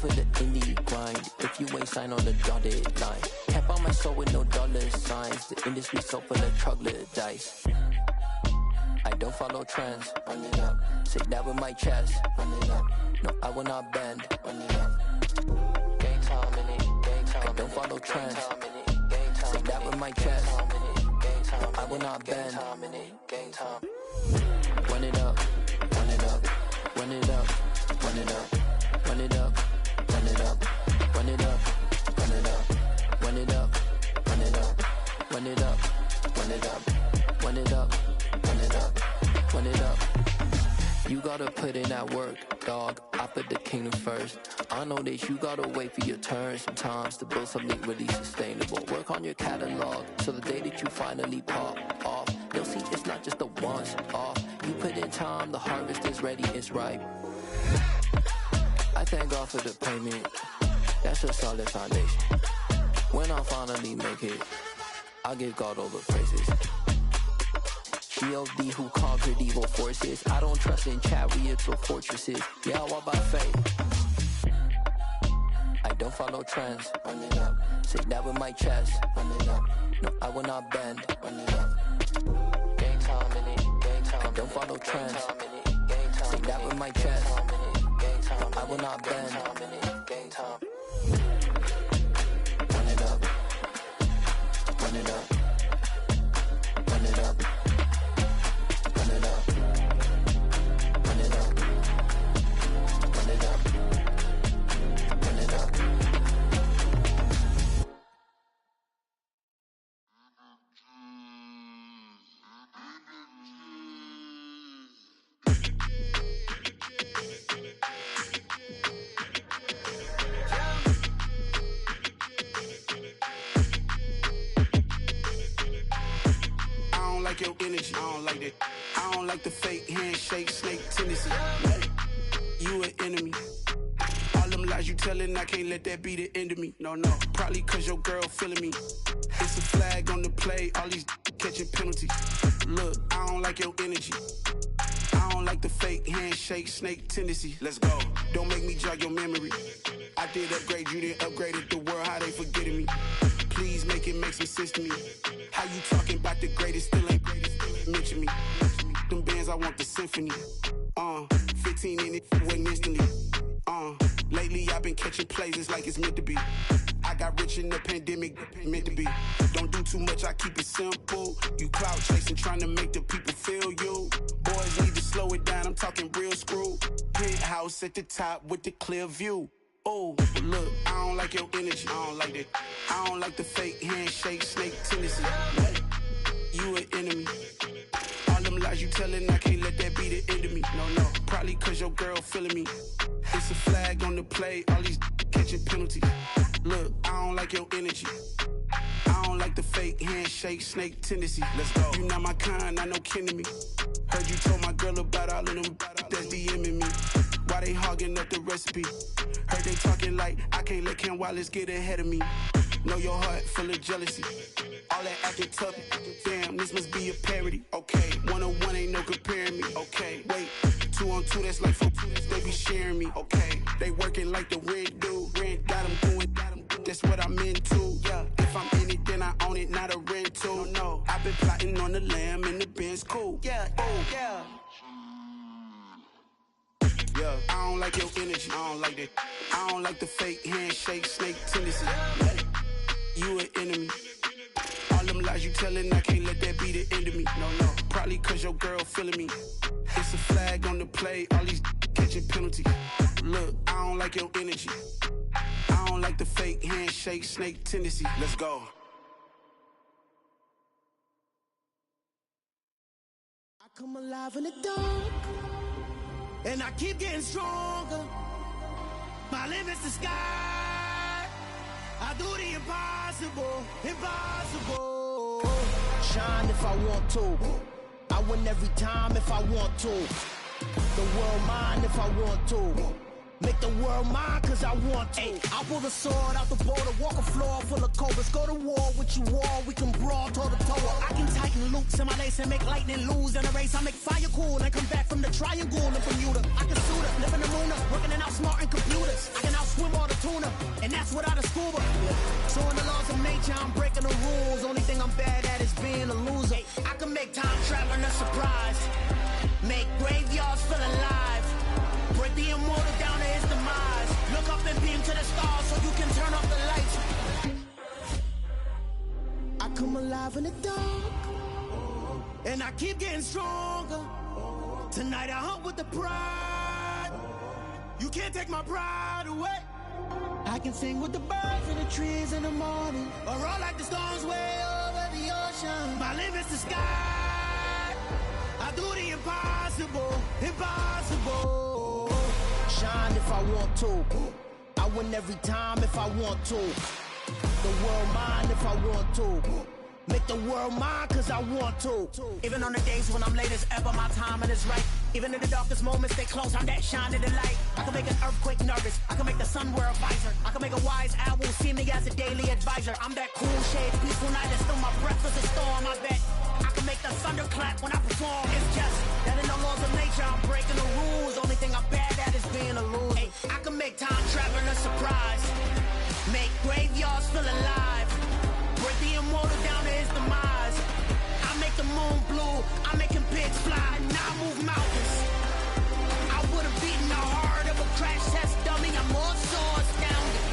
for the indie grind. If you ain't signed on the dotted line, can't buy my soul with no dollar signs. The industry so full of troglodytes. I don't follow trends. Run it up. Say that with my chest. Run it up. No, I will not bend. Run it up. Gang time in it. Gang time. I don't follow trends. Say that with my chest. No, I will not bend. Gang time. Run it up. Run it up. Run it up. Run it up. Run it up. Run it up. Run it up. Run it up. Run it up. Run it up. Run it up. Run it up. Run it up. Run it up, run it up. You gotta put in that work, dog. I put the kingdom first. I know that you gotta wait for your turn sometimes to build something really sustainable. Work on your catalog, so the day that you finally pop off, you'll see it's not just a once off. You put in time, the harvest is ready, it's ripe. I thank God for the payment. That's a solid foundation. When I finally make it, I'll give God all the praises. G.O.D. who conquered evil forces. I don't trust in chariots or fortresses. Yeah, I walk by faith. I don't follow trends. Run it up. Say that with my chest. Run it up. No, I will not bend. Run it up. Gang time in it. Gang time. I don't follow trends. Say that with my chest. No, I will not bend. Gang time. Run it up. Run it up. Run it up. Run it up. Run it up. Run it up. Run it up. I don't like your energy. I don't like that. I don't like the fake handshake, snake tendency. You an enemy. All them lies you telling, I can't let that be the end of me. No, probably cause your girl feeling me. It's a flag on the play, all these catching penalties. Look, I don't like your energy. I don't like the fake handshake, snake tendency. Let's go. Don't make me jog your memory. I did upgrade, you didn't upgrade it. The world, how they forgetting me. Please make it make some sense to me. How you talking about the greatest, still ain't greatest, mention me. Them bands, I want the symphony. 15 in it, went instantly. Lately I've been catching plays, it's like it's meant to be. I got rich in the pandemic, meant to be. Don't do too much, I keep it simple. You clout chasing, trying to make the people feel you. Boys need to slow it down, I'm talking real screw. Penthouse at the top with the clear view. Oh, look, I don't like your energy. I don't like that. I don't like the fake handshake, snake tendency. You an enemy. All them lies you telling, I can't let that be the end of me. No, probably cause your girl feeling me. It's a flag on the play, all these catching penalties. Look, I don't like your energy. I don't like the fake handshake, snake tendency. Let's go. You not my kind, I know kin to me. Heard you told my girl about all of them that's DMing me. Why they hogging up the recipe? Heard they talking like I can't let Ken Wallace get ahead of me. Know your heart full of jealousy. All that acting tough, damn, this must be a parody. Okay, 1-on-1 ain't no comparing me. Okay, wait, 2-on-2, that's like 4-2, they be sharing me. Okay, they working like the rent do. Rent got them doing, that's what I'm into. Yeah, if I'm in it, then I own it, not a rental. No, I've been plotting on the lamb and the Benz cool. Yeah, oh, yeah. Yeah, I don't like your energy. I don't like that. I don't like the fake handshake, snake tendency. You an enemy. All them lies you telling, I can't let that be the end of me. No, probably cause your girl feeling me. It's a flag on the play, all these catching penalties. Look, I don't like your energy. I don't like the fake handshake, snake tendency. Let's go. I come alive in the dark, and I keep getting stronger. My limit's the sky. I do the impossible, impossible. Shine if I want to. I win every time if I want to. The world mine if I want to. Make the world mine cause I want to. Ay, I pull the sword out the border, walk a floor full of cobras. Go to war with you all, we can brawl toe to toe. I can tighten loops in my lace and make lightning lose in a race. I make fire cool and come back from the triangle in Bermuda. I can suit her, live in the moon, working and outsmarting computers. I can outswim all without a scuba. So in the laws of nature, I'm breaking the rules. Only thing I'm bad at is being a loser. I can make time traveling a surprise. Make graveyards feel alive. Break the immortal down to his demise. Look up and beam to the stars so you can turn off the lights. I come alive in the dark, and I keep getting stronger. Tonight I hunt with the pride. You can't take my pride away. I can sing with the birds and the trees in the morning, or roll like the storms way over the ocean. My limit's the sky. I do the impossible, impossible. Shine if I want to. I win every time if I want to. The world mine if I want to. Make the world mine cause I want to. Even on the days when I'm late as ever, my timing is right. Even in the darkest moments, stay close, I'm that shining the light. I can make an earthquake nervous, I can make the sun wear a visor. I can make a wise owl see me as a daily advisor. I'm that cool shade, peaceful night, and still my breath is a storm, I bet. I can make the thunder clap when I perform. It's just that in the laws of nature, I'm breaking the rules. Only thing I'm bad at is being a loser. Hey, I can make time traveling a surprise. Make graveyards feel alive. Break the immortal down to his demise. I make the moon blue, I'm making pigs fly. Now I move mountains. I would've beaten the heart of a crash test dummy. I'm more so astounded.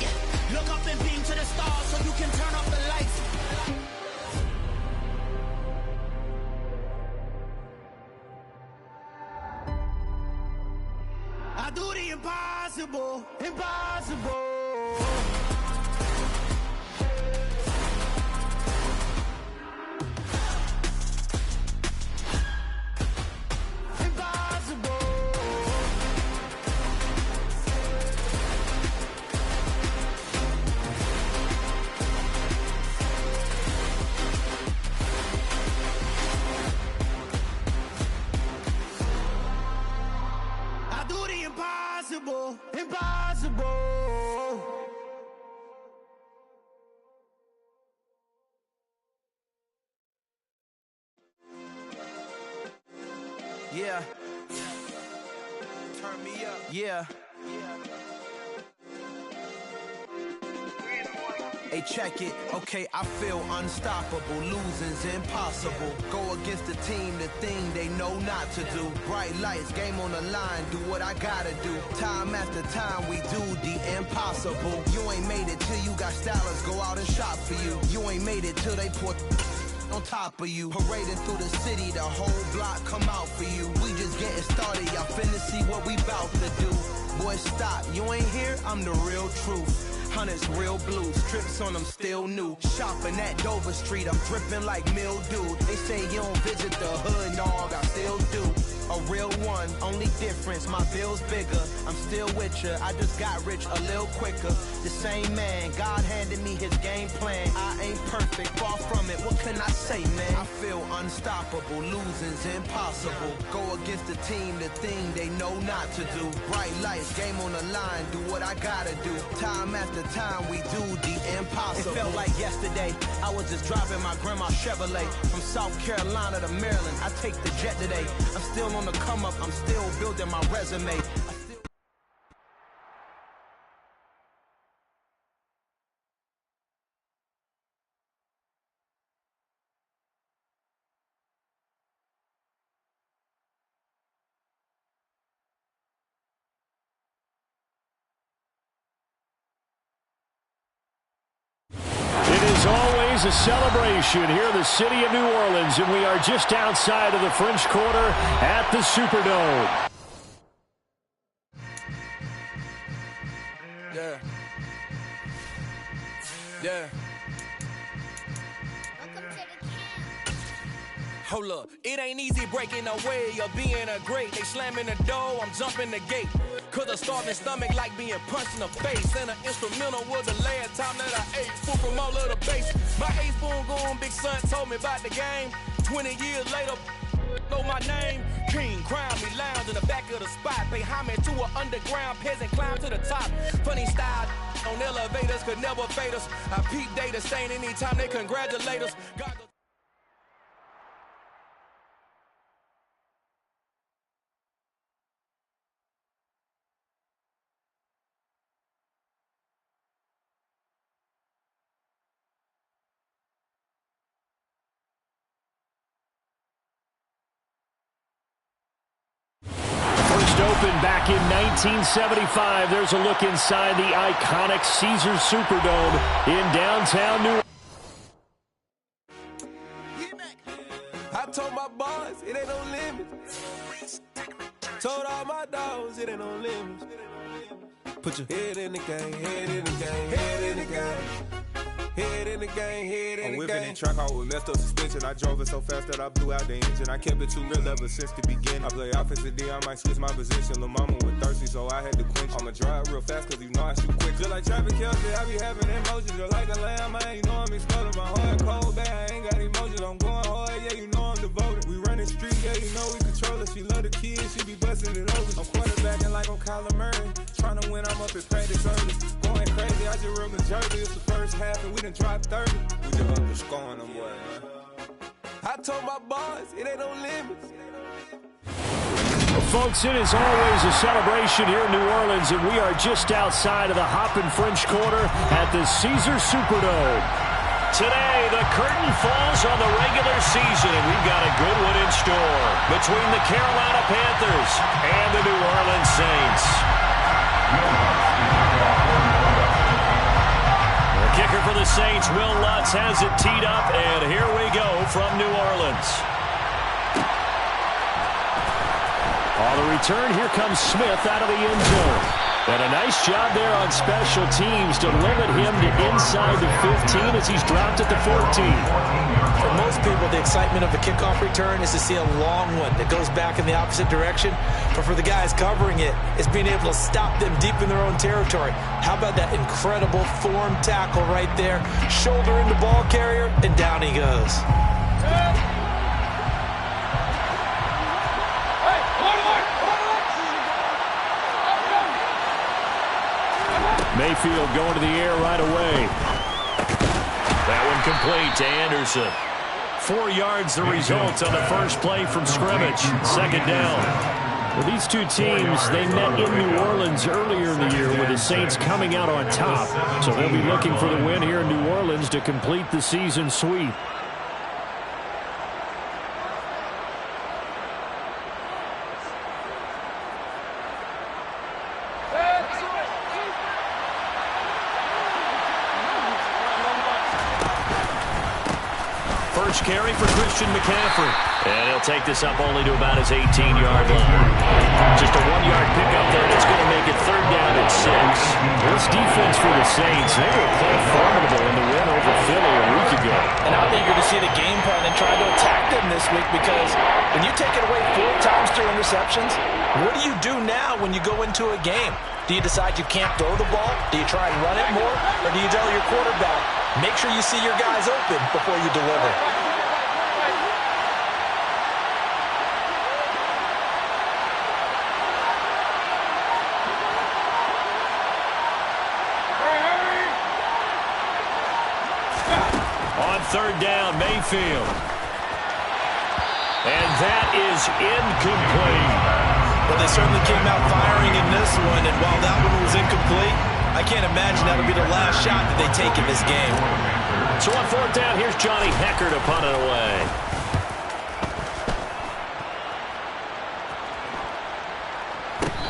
Yeah. Look up and beam to the stars so you can turn off the lights. I do the impossible, impossible. Impossible, impossible. Yeah. Turn me up. Yeah. Hey, check it. Okay, I feel unstoppable. Losing's impossible. Go against the team, the thing they know not to do. Bright lights, game on the line, do what I gotta do. Time after time, we do the impossible. You ain't made it till you got stylists go out and shop for you. You ain't made it till they put on top of you. Parading through the city, the whole block come out for you. We just getting started, y'all finna see what we bout to do. Boy, stop, you ain't here, I'm the real truth. Hunters real blue, strips on them still new. Shopping at Dover Street, I'm dripping like mildew. They say you don't visit the hood, dog, I still do. A real one, only difference, my bill's bigger. I'm still with ya, I just got rich a little quicker. The same man, God handed me his game plan. I ain't perfect, far from it, what can I say, man? I feel unstoppable, losing's impossible. Go against the team, the thing they know not to do. Bright lights, game on the line, do what I gotta do. Time after time, we do the impossible. It felt like yesterday, I was just driving my grandma's Chevrolet. From South Carolina to Maryland, I take the jet today. I'm still on the come up, I'm still building my resume. Always a celebration here in the city of New Orleans, and we are just outside of the French Quarter at the Superdome. Yeah. Yeah. Hold up, it ain't easy breaking away or being a great. They slamming the door, I'm jumping the gate. Cause a starving stomach like being punched in the face. And an instrumental was the last time that I ate. Food from all of the base. My ace boom goon, big son told me about the game. 20 years later, know my name. King, crown me, lounge in the back of the spot. Pay homage to an underground peasant, climb to the top. Funny style on elevators could never fade us. I peep data stain anytime they congratulate us. God, opened back in 1975. There's a look inside the iconic Caesars Superdome in downtown New Orleans. I told my boys it ain't no limits. Told all my dogs it ain't no limits. Put your head in the game, head in the game, head in the game. Head in the game, head in the game. I'm whipping in track out with messed up suspension. I drove it so fast that I blew out the engine. I kept it too real ever since the beginning. I play offensive D, I might switch my position. Lil' mama was thirsty, so I had to quench. I'ma drive real fast, cause you know I shoot quick. Just like traffic Kelsey, I be having emotions. Just like the lamb, man, you know I'm exploding. My heart cold, bad, I ain't got emotions. I'm going hard, yeah, you know I'm devoted. We running street, yeah, you know we control it. She love the kids, she be busting it over. I'm quarterbacking like I'm Kyler Murray. Trying to win, I'm up at practice early. Going crazy, I just real the jersey. It's the first half and we done dropped 30. We just up to scoring them, boy, man. I told my boys, it ain't no limits. Well, folks, it is always a celebration here in New Orleans, and we are just outside of the Hoppin' French Quarter at the Caesars Superdome. Today, the curtain falls on the regular season, and we've got a good one in store between the Carolina Panthers and the New Orleans Saints. The kicker for the Saints, Will Lutz, has it teed up, and here we go from New Orleans. On the return, here comes Smith out of the end zone. And a nice job there on special teams to limit him to inside the 15 as he's dropped at the 14. For most people, the excitement of a kickoff return is to see a long one that goes back in the opposite direction. But for the guys covering it, it's being able to stop them deep in their own territory. How about that incredible form tackle right there? Shoulder in the ball carrier, and down he goes. Mayfield going to the air right away. That one complete to Anderson. 4 yards the result on the first play from scrimmage. Second down. Well, these two teams, they met in New Orleans earlier in the year with the Saints coming out on top. So they'll be looking for the win here in New Orleans to complete the season sweep. Carry for Christian McCaffrey. And he'll take this up only to about his 18-yard line. Just a 1-yard pickup there, and it's going to make it third down at 6. This defense for the Saints, they were quite formidable in the win over Philly a week ago. And I'm eager to see the game plan and try to attack them this week, because when you take it away 4 times through interceptions, what do you do now when you go into a game? Do you decide you can't throw the ball? Do you try and run it more? Or do you tell your quarterback, make sure you see your guys open before you deliver? Third down, Mayfield. And that is incomplete. Well, they certainly came out firing in this one, and while that one was incomplete, I can't imagine that'll be the last shot that they take in this game. So on fourth down, here's Johnny Hecker to punt it away.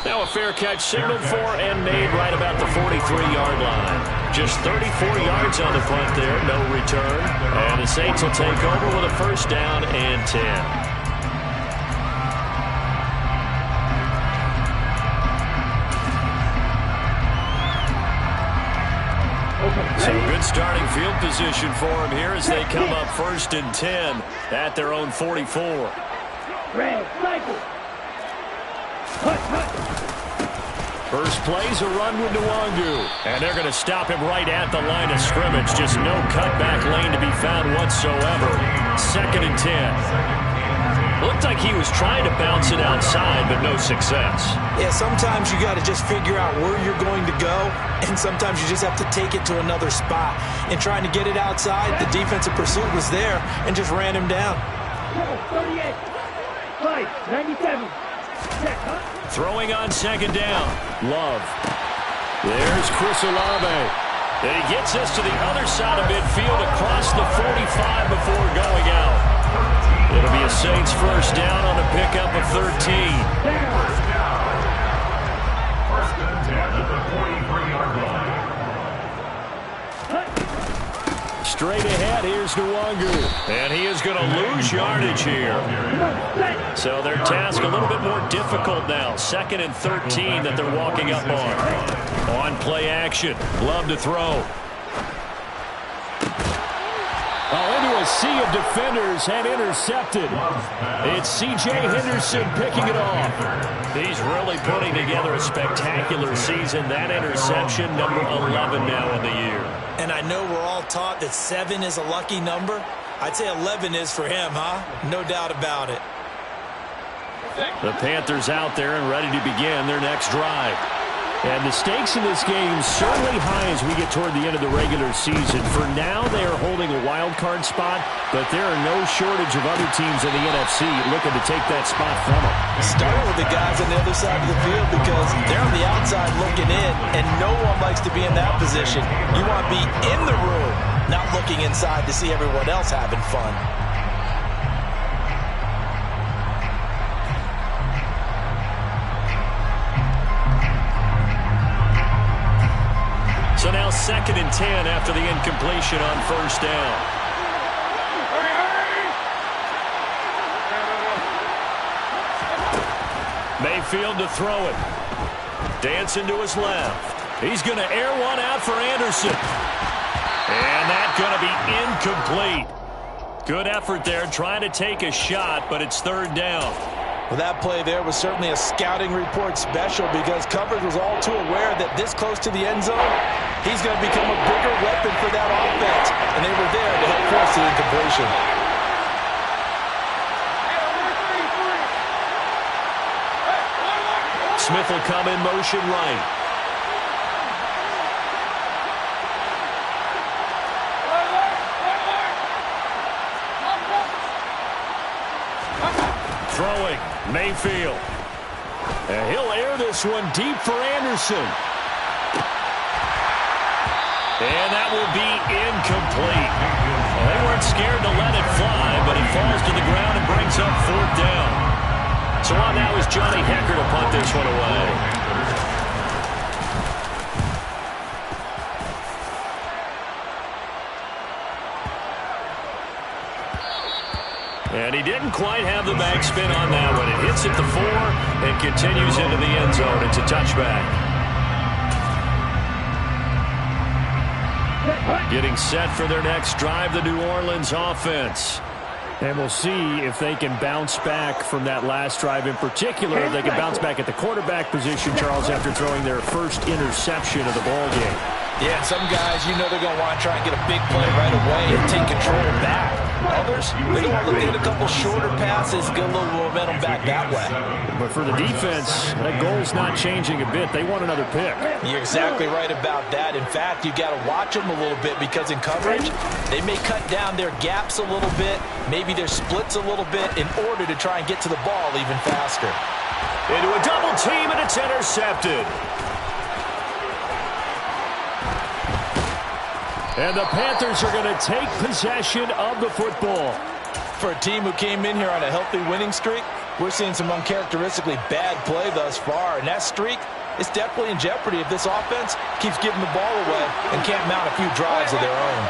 Now a fair catch signaled for and made right about the 43-yard line. Just 34 yards on the punt there, no return. And the Saints will take over with a first down and 10. So good starting field position for them here as they come up first and 10 at their own 44. First play's a run with Nwangu. And they're going to stop him right at the line of scrimmage. Just no cutback lane to be found whatsoever. Second and 10. Looked like he was trying to bounce it outside, but no success. Yeah, sometimes you got to just figure out where you're going to go, and sometimes you just have to take it to another spot. And trying to get it outside, the defensive pursuit was there and just ran him down. 38, 97. Throwing on second down. Love. There's Chris Olave. And he gets us to the other side of midfield across the 45 before going out. It'll be a Saints first down on the pickup of 13. Straight ahead, here's Nwangu. And he is going to lose yardage here. So their task a little bit more difficult now. 2nd and 13 that they're walking up on. On play action. Love to throw. Into a sea of defenders and intercepted. It's C.J. Henderson picking it off. He's really putting together a spectacular season. That interception, number 11 now in the year. And I know we're all taught that 7 is a lucky number. I'd say 11 is for him, huh? No doubt about it. The Panthers out there and ready to begin their next drive. And the stakes in this game certainly high as we get toward the end of the regular season. For now, they are holding a wild card spot, but there are no shortage of other teams in the NFC looking to take that spot from them. Starting with the guys on the other side of the field because they're on the outside looking in, and no one likes to be in that position. You want to be in the room, not looking inside to see everyone else having fun. So now 2nd and 10 after the incompletion on 1st down. Mayfield to throw it. Dancing to his left. He's going to air one out for Anderson. And that's going to be incomplete. Good effort there trying to take a shot, but it's 3rd down. Well, that play there was certainly a scouting report special because coverage was all too aware that this close to the end zone, he's going to become a bigger weapon for that offense. And they were there to help force the incompletion. Smith will come in motion right. Throwing, Mayfield. And he'll air this one deep for Anderson. And that will be incomplete. Well, they weren't scared to let it fly, but it falls to the ground and brings up 4th down. So on now is Johnny Hecker to punt this one away. And he didn't quite have the backspin on that one. It hits at the 4 and continues into the end zone. It's a touchback. Getting set for their next drive, the New Orleans offense. And we'll see if they can bounce back from that last drive in particular, if they can bounce back at the quarterback position, Charles, after throwing their first interception of the ball game. Yeah, and some guys, you know they're going to want to try and get a big play right away and take control back. Others, they're going to want to get a couple shorter passes, get a little momentum back that way. But for the defense, that goal's not changing a bit. They want another pick. You're exactly right about that. In fact, you got to watch them a little bit because in coverage, they may cut down their gaps a little bit, maybe their splits a little bit in order to try and get to the ball even faster. Into a double team, and it's intercepted. And the Panthers are going to take possession of the football. For a team who came in here on a healthy winning streak, we're seeing some uncharacteristically bad play thus far. And that streak is definitely in jeopardy if this offense keeps giving the ball away and can't mount a few drives of their own.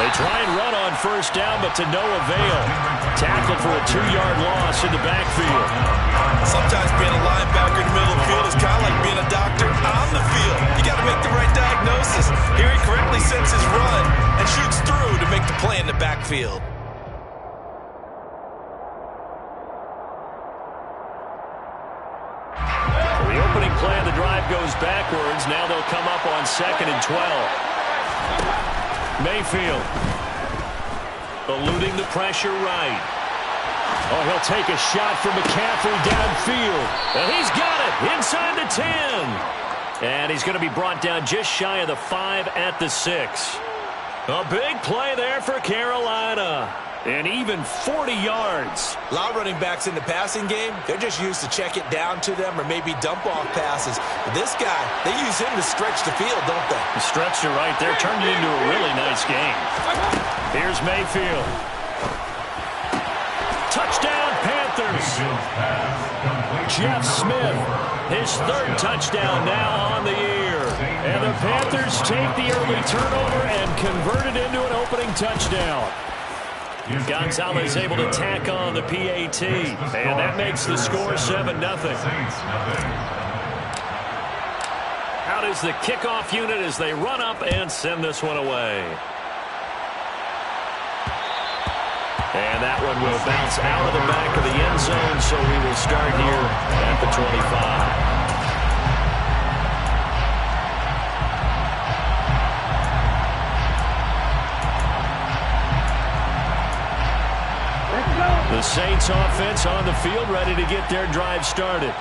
They try and run on 1st down, but to no avail. Tackled for a 2-yard loss in the backfield. Sometimes being a linebacker in the middle of the field is kind of like being a doctor on the field. You got to make the right diagnosis. Here he correctly sets his run and shoots through to make the play in the backfield. The opening play of the drive goes backwards. Now they'll come up on 2nd and 12. Mayfield eluding the pressure right. Oh, he'll take a shot from McCaffrey downfield. And he's got it inside the 10. And he's going to be brought down just shy of the 5 at the 6. A big play there for Carolina. And even 40 yards. A lot of running backs in the passing game, they're just used to check it down to them or maybe dump off passes. But this guy, they use him to stretch the field, don't they? He stretched it right there, turned it into a really nice game. Here's Mayfield. Touchdown, Panthers. Jeff Smith, his third touchdown now on the year. And the Panthers take the early turnover and convert it into an opening touchdown. Gonzalez able to tack on the PAT. And that makes the score 7-0. Out is the kickoff unit as they run up and send this one away. And that one will bounce out of the back of the end zone, so we will start here at the 25. The Saints offense on the field ready to get their drive started.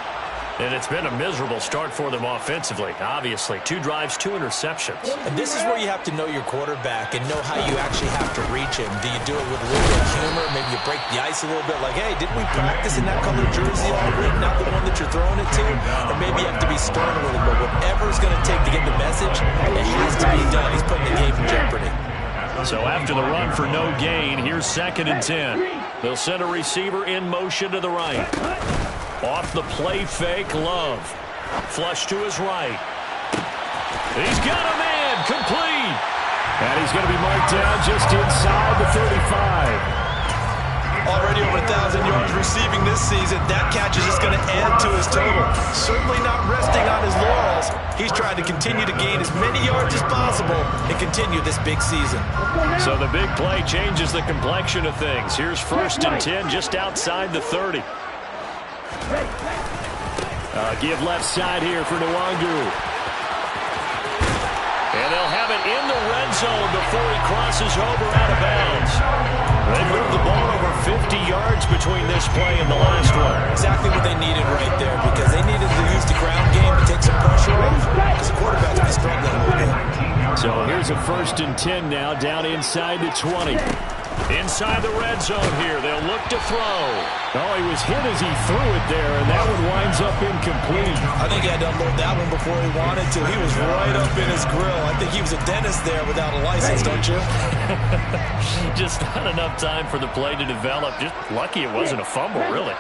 And it's been a miserable start for them offensively, obviously. 2 drives, 2 interceptions. And this is where you have to know your quarterback and know how you actually have to reach him. Do you do it with a little bit of humor? Maybe you break the ice a little bit like, hey, didn't we practice in that color jersey all week, not the one that you're throwing it to? Or maybe you have to be stern a little bit. Whatever it's going to take to get the message, it has to be done. He's putting the game in jeopardy. So after the run for no gain, here's 2nd and 10. They'll send a receiver in motion to the right. Off the play fake, Love. Flush to his right. He's got a man, complete. And he's going to be marked down just inside the 35. Already over 1,000 yards receiving this season. That catch is just going to add to his total. Certainly not resting on his laurels. He's trying to continue to gain as many yards as possible and continue this big season. So the big play changes the complexion of things. Here's 1st and 10 just outside the 30. Give left side here for Nwangu. And they'll have it in the red zone before he crosses over out of bounds. They moved the ball over 50 yards between this play and the last one. Exactly what they needed right there, because they needed to use the ground game to take some pressure off, because the quarterback's been struggling a little bit. So here's a 1st and 10 now, down inside the 20. Inside the red zone here, they'll look to throw. Oh, he was hit as he threw it there, and that one winds up incomplete. I think he had to unload that one before he wanted to. He was right up in his grill. I think he was a dentist there without a license, don't you? Just not enough time for the play to develop. Just lucky it wasn't a fumble, really.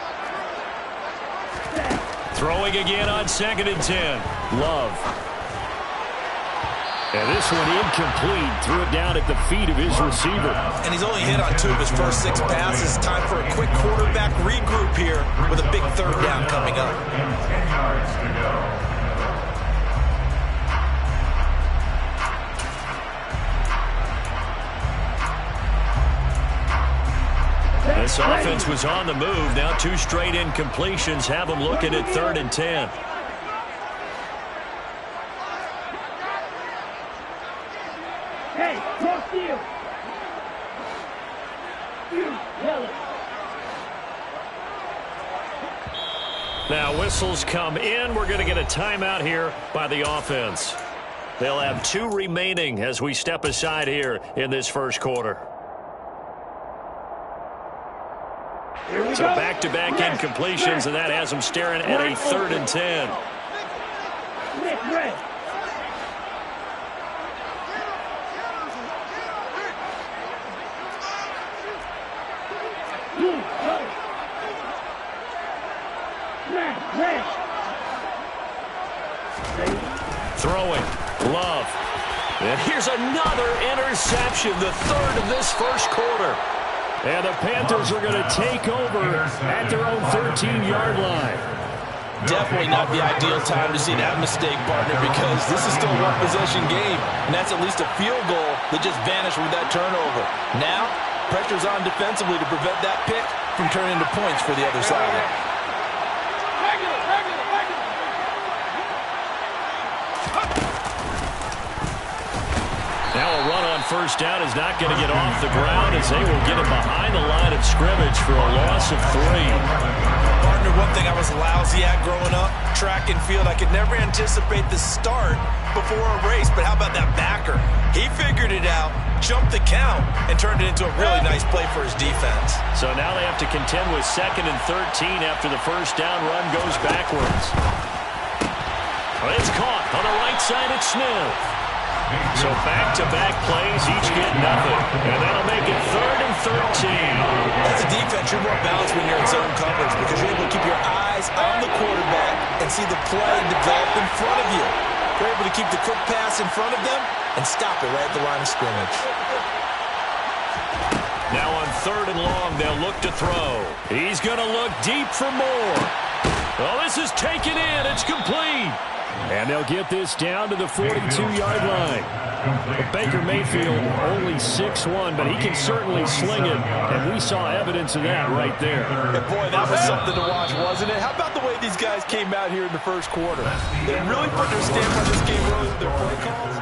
Throwing again on 2nd and 10. Love. And this one incomplete. Threw it down at the feet of his receiver. And he's only hit on 2 of his first 6 passes. Time for a quick quarterback regroup here with a big 3rd down coming up. 10 yards to go. This offense was on the move. Now 2 straight incompletions have them looking at 3rd and 10. Hey, cross field. Yellow. Now whistles come in. We're going to get a timeout here by the offense. They'll have 2 remaining as we step aside here in this first quarter. So back-to-back incompletions, and that has them staring at a 3rd and 10. Throwing, Love. And here's another interception, the 3rd of this first quarter. And the Panthers are going to take over at their own 13-yard line. Definitely not the ideal time to see that mistake, partner, because this is still a one-possession game, and that's at least a field goal that just vanished with that turnover. Now, pressure's on defensively to prevent that pick from turning into points for the other side. Now a run on 1st down is not going to get off the ground as they will get it behind the line of scrimmage for a loss of 3. Partner, one thing I was lousy at growing up, track and field, I could never anticipate the start before a race, but how about that backer? He figured it out, jumped the count, and turned it into a really nice play for his defense. So now they have to contend with 2nd and 13 after the 1st down run goes backwards. Well, it's caught on the right side at Smith. So back-to-back plays, each get nothing. And that'll make little more balance when you're in zone coverage because you're able to keep your eyes on the quarterback and see the play develop in front of you. You're able to keep the quick pass in front of them and stop it right at the line of scrimmage. Now on 3rd and long, they'll look to throw. He's going to look deep for more. Oh, this is taken in. It's complete. And they'll get this down to the 42-yard line. But Baker Mayfield only 6'1", but he can certainly sling it, and we saw evidence of that right there. And boy, that was something to watch, wasn't it? How about the way these guys came out here in the first quarter? They really put their stamp on this game early with their play calls.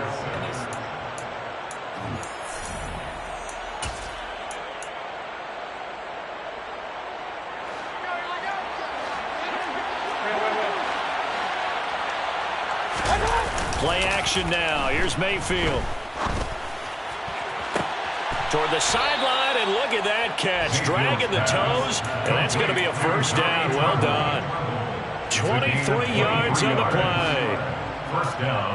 Play action now. Here's Mayfield. Toward the sideline, and look at that catch. Dragging the toes, and that's going to be a first down. Well done. 23 yards on the play.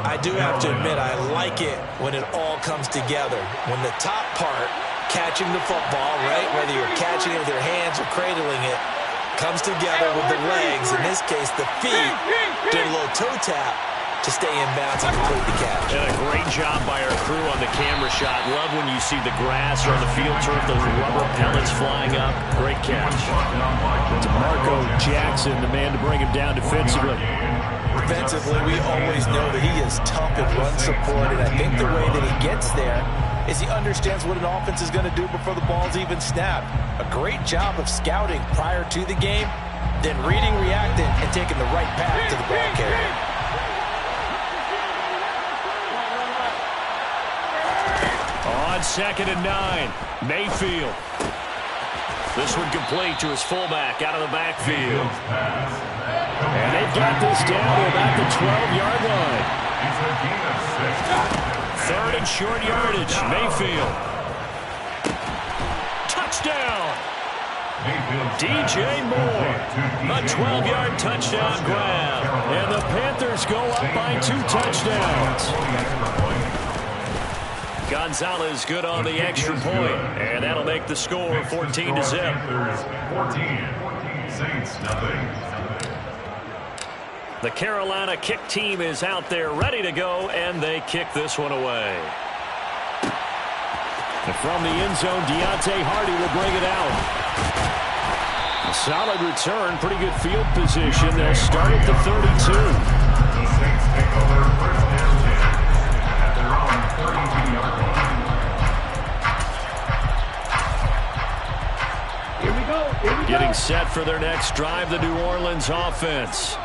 I do have to admit, I like it when it all comes together. When the top part, catching the football, right, whether you're catching it with your hands or cradling it, comes together with the legs. In this case, the feet, did a little toe tap to stay in bounds and complete the catch. And a great job by our crew on the camera shot. Love when you see the grass or on the field turf, those rubber pellets flying up. Great catch. DeMarco Jackson, the man to bring him down defensively. Defensively, we always know that he is tough and run support, and I think the way that he gets there is he understands what an offense is going to do before the ball's even snapped. A great job of scouting prior to the game, then reading, reacting, and taking the right path to the ball carrier. On 2nd and 9, Mayfield. This one complete to his fullback out of the backfield. And they've got this down to about the 12-yard line. 3rd and short yardage, Mayfield. Touchdown! DJ Moore, a 12-yard touchdown grab. And the Panthers go up by 2 touchdowns. Gonzalez good on the extra point, and that'll make the score 14-0. 14, Saints nothing. The Carolina kick team is out there ready to go, and they kick this one away. And from the end zone, Deontay Hardy will bring it out. A solid return, pretty good field position. They'll start at the 32. The Saints take over first down 10 at their own 32-yard line. Here we go. Getting set for their next drive, the New Orleans offense.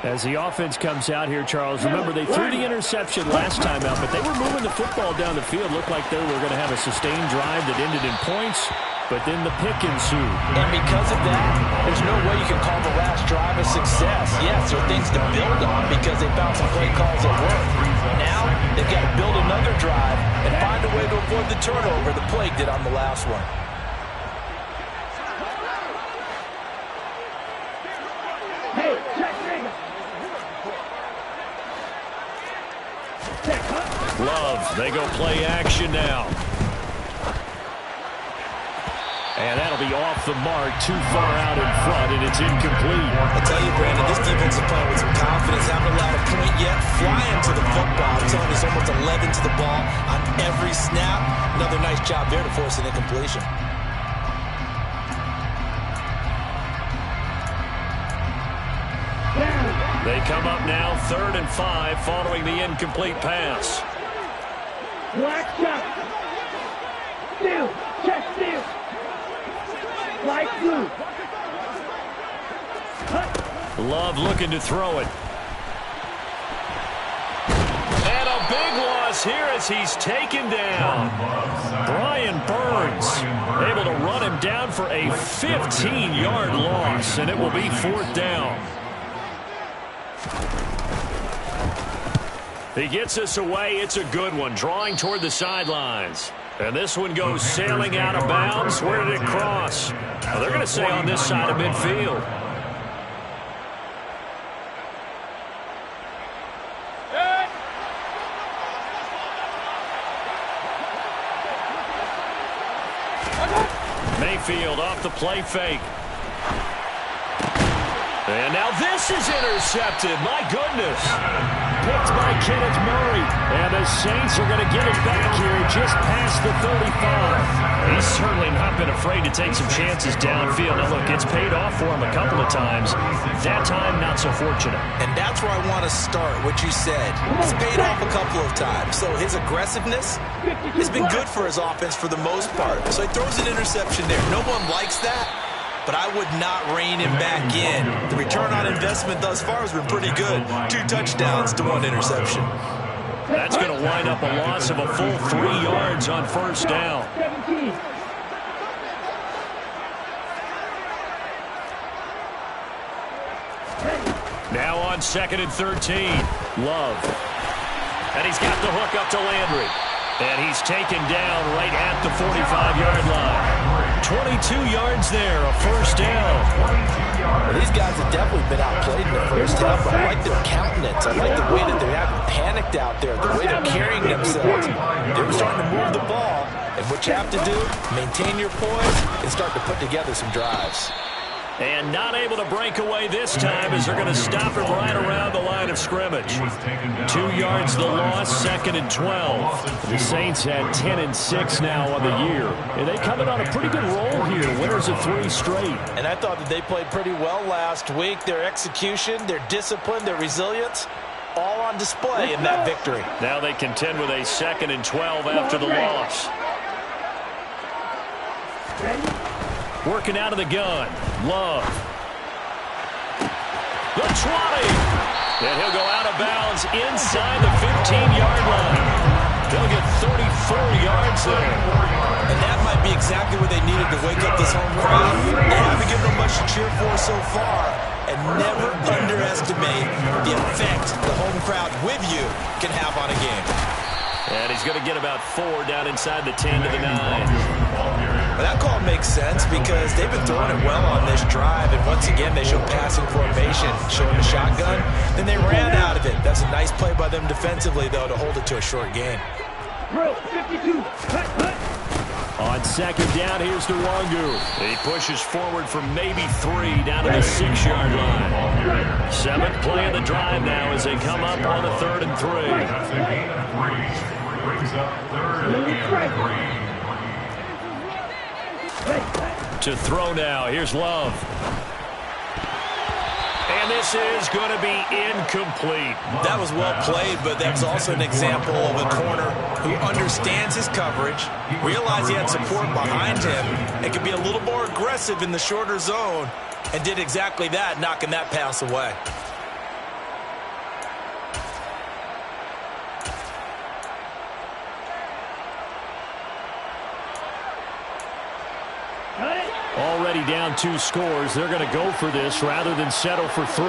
As the offense comes out here, Charles, remember they threw the interception last time out, but they were moving the football down the field. Looked like they were going to have a sustained drive that ended in points, but then the pick ensued. And because of that, there's no way you can call the last drive a success. Yes, there are things to build on because they found some play calls that work. Now, they've got to build another drive and find a way to avoid the turnover the Plague did on the last one. Love, they go play action now. And that'll be off the mark, too far out in front, and it's incomplete. I tell you, Brandon, this defense is playing with some confidence. Haven't allowed a point yet. Flying to the football. I'm telling you, it's almost 11 to the ball on every snap. Another nice job there to force an incompletion. They come up now 3rd and 5 following the incomplete pass. Black shot. Steal. Check steal. Light blue. Love looking to throw it. And a big loss here as he's taken down. Brian Burns able to run him down for a 15-yard loss, and it will be 4th down. He gets us away. It's a good one, drawing toward the sidelines. And this one goes sailing out of bounds. Where did it cross? Well, they're going to say on this side of midfield. Mayfield off the play fake. And now this is intercepted. My goodness. Picked by Kenneth Murray. And the Saints are going to get it back here just past the 35. He's certainly not been afraid to take some chances downfield. Now, look, it's paid off for him a couple of times. That time, not so fortunate. And that's where I want to start, what you said. It's paid off a couple of times. So his aggressiveness has been good for his offense for the most part. So he throws an interception there. No one likes that. But I would not rein him back in. The return on investment thus far has been pretty good. 2 touchdowns to 1 interception. That's going to wind up a loss of a full 3 yards on first down. Now on 2nd and 13. Love. And he's got the hook up to Landry. And he's taken down right at the 45-yard line. 22 yards there, a first down. Well, these guys have definitely been outplayed in the first half, but I like their countenance. I like the way that they haven't panicked out there, the way they're carrying themselves. They're starting to move the ball, and what you have to do, maintain your poise and start to put together some drives. And not able to break away this time as they're going to stop him right around the line of scrimmage. 2 yards the loss, 2nd and 12. The Saints had 10 and 6 now on the year. And they come in on a pretty good roll here. Winners of 3 straight. And I thought that they played pretty well last week. Their execution, their discipline, their resilience, all on display in that victory. Now they contend with a 2nd and 12 after the loss. Working out of the gun. Love. The 20. And he'll go out of bounds inside the 15-yard line. They'll get 34 yards there. And that might be exactly what they needed to wake up this home crowd. They haven't given them much to cheer for so far. And never underestimate the effect the home crowd with you can have on a game. And he's going to get about 4 down inside the 10 to the 9. Well, that call makes sense because they've been throwing it well on this drive. And once again, they showed passing formation, showing the shotgun. Then they ran out of it. That's a nice play by them defensively, though, to hold it to a short gain. On 2nd down, here's Nwangu. He pushes forward for maybe 3 down to the 6-yard line. 7th play of the drive now as they come up on a 3rd and 3. That's a gain of 3. Brings up 3rd and 3. To throw now. Here's Love. And this is going to be incomplete. That was well played, but that's also an example of a corner who understands his coverage, realized he had support behind him, and could be a little more aggressive in the shorter zone, and did exactly that, knocking that pass away. Already down 2 scores. They're going to go for this rather than settle for 3.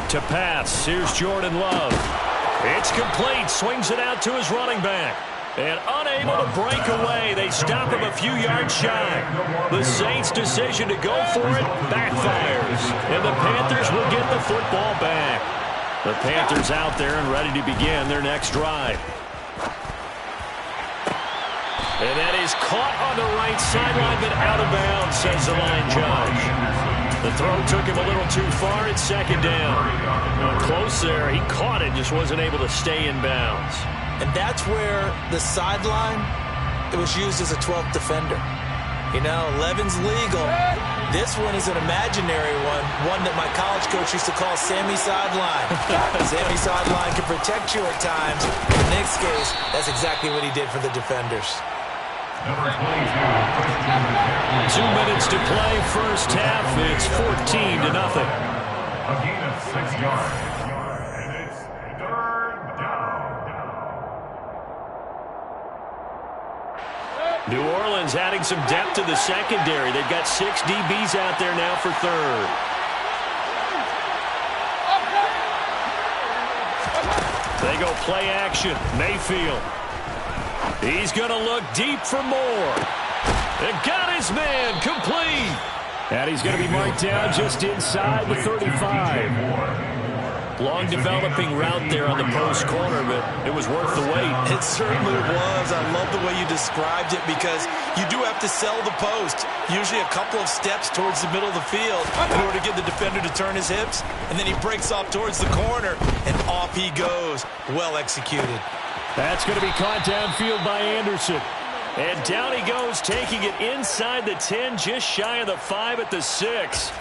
To pass. Here's Jordan Love. It's complete. Swings it out to his running back. And unable to break away. They stop him a few yards shy. The Saints' decision to go for it backfires. And the Panthers will get the football back. The Panthers out there and ready to begin their next drive. And that is caught on the right sideline, but out of bounds, says the line judge. The throw took him a little too far. It's 2nd down. Close there. He caught it, just wasn't able to stay in bounds. And that's where the sideline, it was used as a 12th defender. You know, 11's legal. This one is an imaginary one that my college coach used to call Sammy Sideline. Sammy Sideline can protect you at times. In this case, that's exactly what he did for the defenders. Number 22. 2 minutes to play, first half. It's 14-0. A gain of 6 yards. And it's 3rd down. New Orleans adding some depth to the secondary. They've got 6 DBs out there now for 3rd. They go play action. Mayfield. He's going to look deep for more. And got his man complete. And he's going to be marked down just inside the 35. Long developing route there on the post corner, but it was worth the wait. It certainly was. I love the way you described it because you do have to sell the post. Usually a couple of steps towards the middle of the field in order to get the defender to turn his hips. And then he breaks off towards the corner, and off he goes. Well executed. That's going to be caught downfield by Anderson. And down he goes, taking it inside the 10, just shy of the 5 at the 6.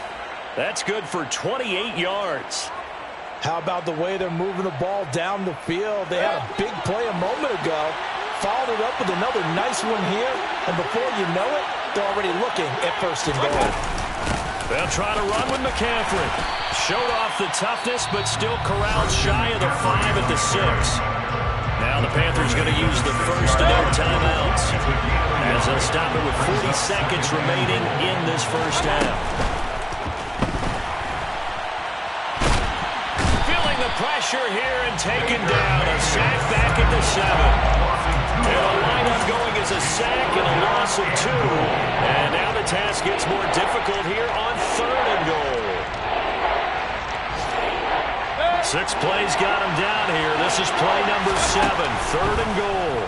That's good for 28 yards. How about the way they're moving the ball down the field? They had a big play a moment ago, followed it up with another nice one here, and before you know it, they're already looking at 1st and goal. They'll try to run with McCaffrey. Showed off the toughness, but still corralled shy of the 5 at the 6. Now the Panthers going to use the first of their timeouts as they'll stop it with 40 seconds remaining in this first half. Pressure here and taken down. A sack back at the 7. And a lineup going as a sack and a loss of 2. And now the task gets more difficult here on 3rd and goal. 6 plays got him down here. This is play number 7. 3rd and goal.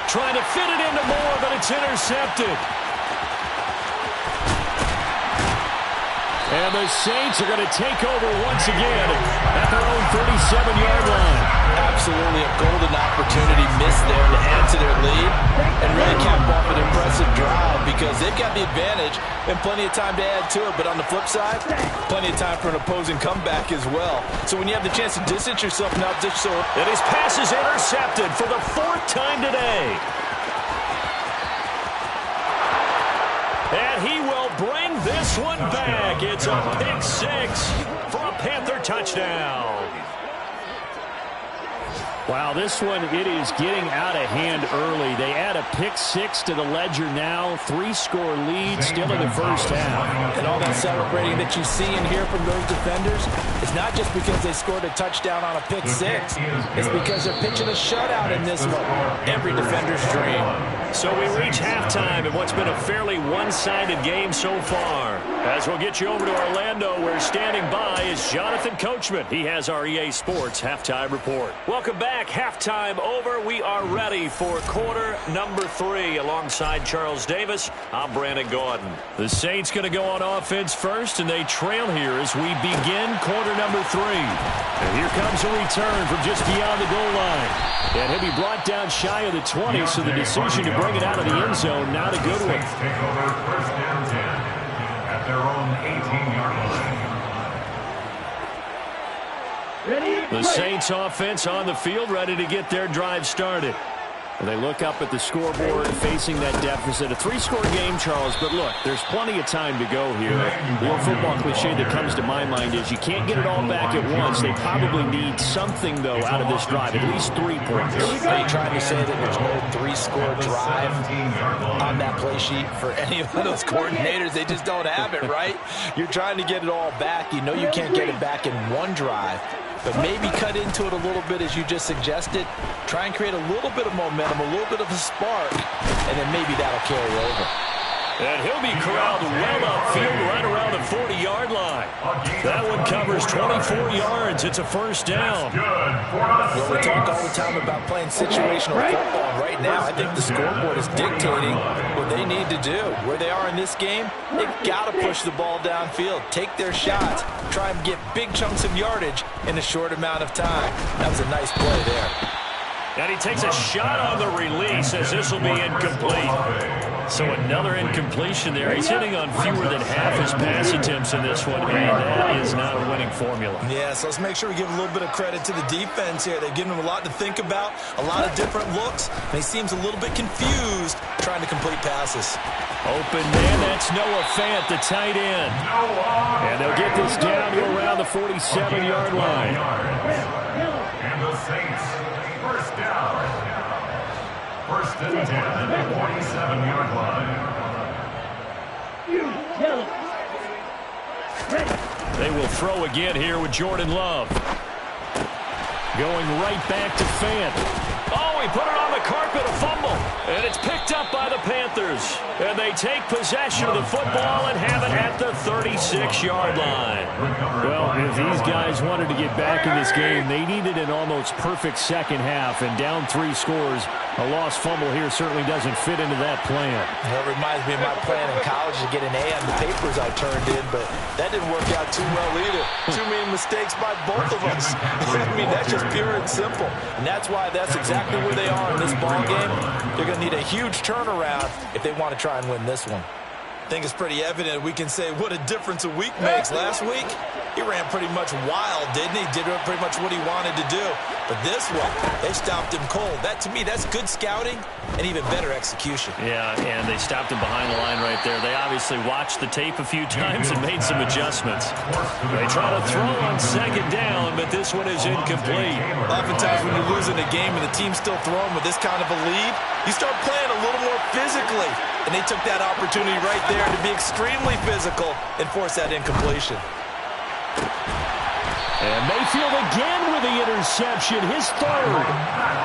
Trying to fit it into Moore, but it's intercepted. And the Saints are going to take over once again at their own 37-yard line. Absolutely a golden opportunity missed there to add to their lead and really cap off an impressive drive because they've got the advantage and plenty of time to add to it. But on the flip side, plenty of time for an opposing comeback as well. So when you have the chance to distance yourself, not just so. And his pass is intercepted for the 4th time today. And he will bring this one back. It's a pick 6 for a Panther touchdown. Wow, this one, it is getting out of hand early. They add a pick 6 to the ledger now. 3-score lead still in the first half. And all that celebrating that you see and hear from those defenders is not just because they scored a touchdown on a pick 6. It's because they're pitching a shutout in this one. Every defender's dream. So we reach halftime in what's been a fairly one-sided game so far. As we'll get you over to Orlando, where standing by is Jonathan Coachman. He has our EA Sports Halftime Report. Welcome back. Halftime over. We are ready for quarter number 3. Alongside Charles Davis, I'm Brandon Gaudin. The Saints going to go on offense first, and they trail here as we begin quarter number 3. And here comes a return from just beyond the goal line. And he'll be brought down shy of the 20, so the decision to bring it out of the end zone, not a good one. Take over 1st down 10 at their own 18-yard line. The Saints offense on the field, ready to get their drive started. And they look up at the scoreboard facing that deficit. A 3-score game, Charles, but look, there's plenty of time to go here. The old football cliche that comes to my mind is you can't get it all back at once. They probably need something, though, out of this drive, at least 3 points. Are you trying to say that there's no 3-score drive on that play sheet for any of those coordinators? They just don't have it, right? You're trying to get it all back. You know you can't get it back in one drive. But maybe cut into it a little bit as you just suggested. Try and create a little bit of momentum, a little bit of a spark, and then maybe that'll carry over. And he'll be corralled well upfield right around the 40-yard line. That one covers 24 yards. It's a 1st down. Well, we talk all the time about playing situational football. Right now, I think the scoreboard is dictating what they need to do. Where they are in this game, they've got to push the ball downfield, take their shots, try and get big chunks of yardage in a short amount of time. That was a nice play there. And he takes a shot on the release as this will be incomplete. So another incompletion there. He's hitting on fewer than half his pass attempts in this one, and that is not a winning formula. Yeah, so let's make sure we give a little bit of credit to the defense here. They've given him a lot to think about, a lot of different looks, and he seems a little bit confused trying to complete passes. Open man, that's Noah Fant, the tight end. And they'll get this down to around the 47-yard line. And the Saints, 1st down. 1st and 10 at the 47-yard line. They will throw again here with Jordan Love. Going right back to Fant. Oh, he put it on on the carpet, a fumble. And it's picked up by the Panthers. And they take possession of the football and have it at the 36-yard line. Well, if these guys wanted to get back in this game, they needed an almost perfect second half. And down 3 scores, a lost fumble here certainly doesn't fit into that plan. That reminds me of my plan in college to get an A on the papers I turned in, but that didn't work out too well either. Too many mistakes by both of us. I mean, that's just pure and simple. And that's why that's exactly where they are in this ball game. They're going to need a huge turnaround if they want to try and win this one. I think it's pretty evident we can say what a difference a week makes. Last week, he ran pretty much wild, didn't he? Did pretty much what he wanted to do. But this one, they stopped him cold. That, to me, that's good scouting and even better execution. Yeah, and they stopped him behind the line right there. They obviously watched the tape a few times and made some adjustments. They try to throw on second down, but this one is incomplete. Oftentimes when you're losing a game and the team's still throwing with this kind of a lead, you start playing a little more physically. And they took that opportunity right there to be extremely physical and force that incompletion. And Mayfield again with the interception, his third.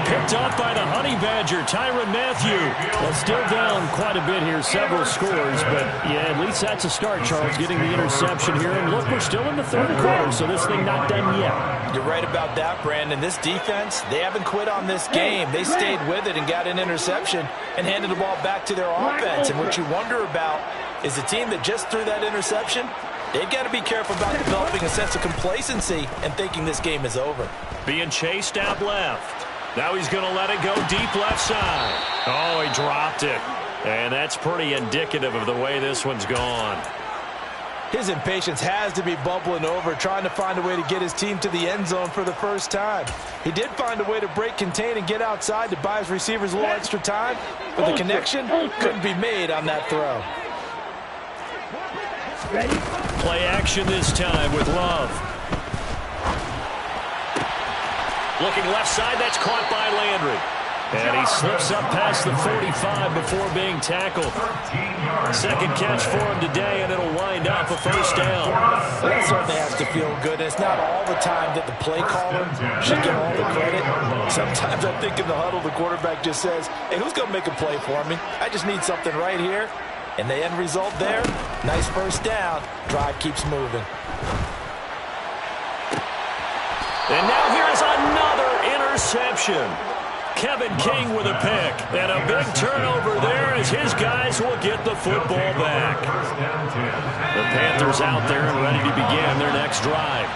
Picked up by the Honey Badger, Tyrann Mathieu. Well, still down quite a bit here, several scores, but yeah, at least that's a start, Charles, getting the interception here. And look, we're still in the third quarter, so this thing not done yet. You're right about that, Brandon. This defense, they haven't quit on this game. They stayed with it and got an interception and handed the ball back to their offense. And what you wonder about is the team that just threw that interception, they've got to be careful about developing a sense of complacency and thinking this game is over. Being chased out left. Now he's going to let it go deep left side. Oh, he dropped it. And that's pretty indicative of the way this one's gone. His impatience has to be bubbling over, trying to find a way to get his team to the end zone for the first time. He did find a way to break contain and get outside to buy his receivers a little extra time, but the connection couldn't be made on that throw. Play action this time with Love. Looking left side, that's caught by Landry. And he slips up past the 45 before being tackled. Second catch for him today, and it'll wind up a first down. Well, that certainly has to feel good. It's not all the time that the play caller should get all the credit. Sometimes I think in the huddle, the quarterback just says, hey, who's going to make a play for me? I just need something right here. And the end result there, nice first down. Drive keeps moving. And now here's another interception. Kevin King with a pick. And a big turnover there as his guys will get the football back. The Panthers out there and ready to begin their next drive.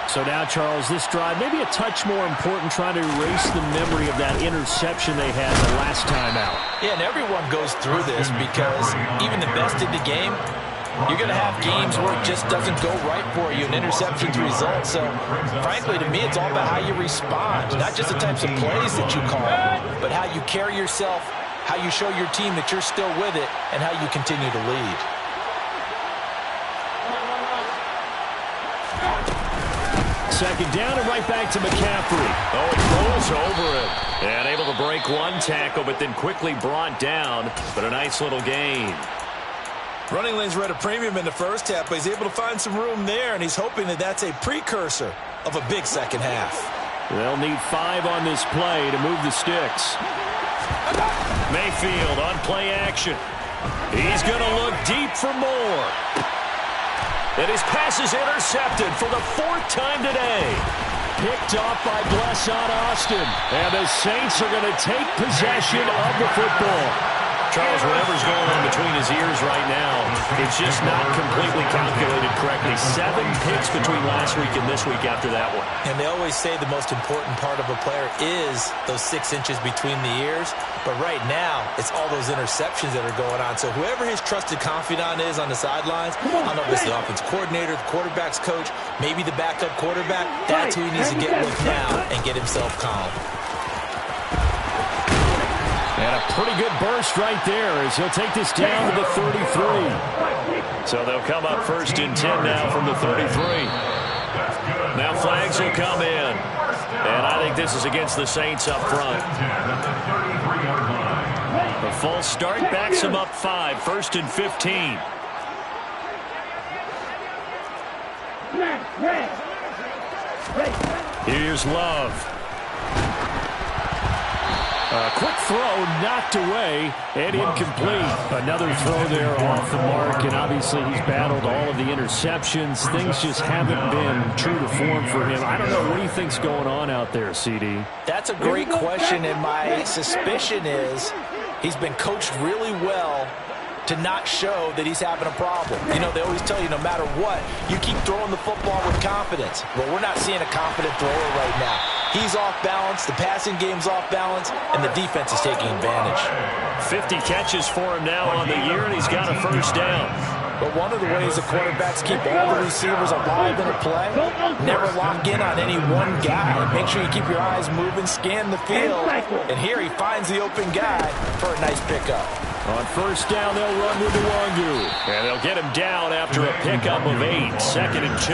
So now, Charles, this drive may be a touch more important, trying to erase the memory of that interception they had the last time out. Yeah, and everyone goes through this because even the best in the game, you're going to have games where it just doesn't go right for you, and interceptions result. So, frankly, to me, it's all about how you respond, not just the types of plays that you call, but how you carry yourself, how you show your team that you're still with it, and how you continue to lead. Second down and right back to McCaffrey. Oh, he rolls over him. And able to break one tackle, but then quickly brought down. But a nice little gain. Running lanes were at a premium in the first half, but he's able to find some room there, and he's hoping that that's a precursor of a big second half. They'll need 5 on this play to move the sticks. Mayfield on play action. He's going to look deep for more. And his pass is intercepted for the 4th time today. Picked off by Blesson Austin. And the Saints are going to take possession of the football. Charles, whatever's going on between his ears right now, it's just not completely calculated correctly. 7 picks between last week and this week after that one. And they always say the most important part of a player is those 6 inches between the ears. But right now, it's all those interceptions that are going on. So whoever his trusted confidant is on the sidelines, I don't know if it's the offense coordinator, the quarterback's coach, maybe the backup quarterback, that's who he needs to get with now and get himself calm. And a pretty good burst right there as he'll take this down to the 33. So they'll come up 1st and 10 now from the 33. Now flags will come in. And I think this is against the Saints up front. The false start backs him up 5, 1st and 15. Here's Love. Quick throw, knocked away, and incomplete. Another throw there off the mark, and obviously he's battled all of the interceptions. Things just haven't been true to form for him. I don't know. What do you think's going on out there, CD? That's a great question, and my suspicion is he's been coached really well to not show that he's having a problem. You know, they always tell you no matter what, you keep throwing the football with confidence. Well, we're not seeing a confident thrower right now. He's off balance, the passing game's off balance, and the defense is taking advantage. 50 catches for him now on the year, and he's got a first down. But one of the ways the quarterbacks keep all the receivers alive in a play, never lock in on any one guy. Make sure you keep your eyes moving, scan the field, and here he finds the open guy for a nice pickup. On first down, they'll run with Nwangu. And they'll get him down after a pickup of 8, 2nd and 2.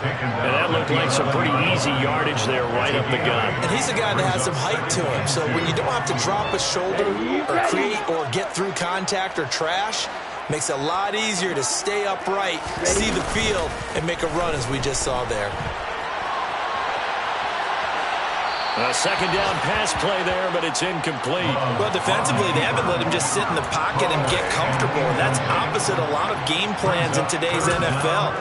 And that looked like some pretty easy yardage there right up the gut. And he's a guy that has some height to him, so when you don't have to drop a shoulder or create or get through contact or trash, makes it a lot easier to stay upright, see the field, and make a run as we just saw there. A second down pass play there, but it's incomplete. Well, defensively, they haven't let him just sit in the pocket and get comfortable, and that's opposite a lot of game plans in today's NFL.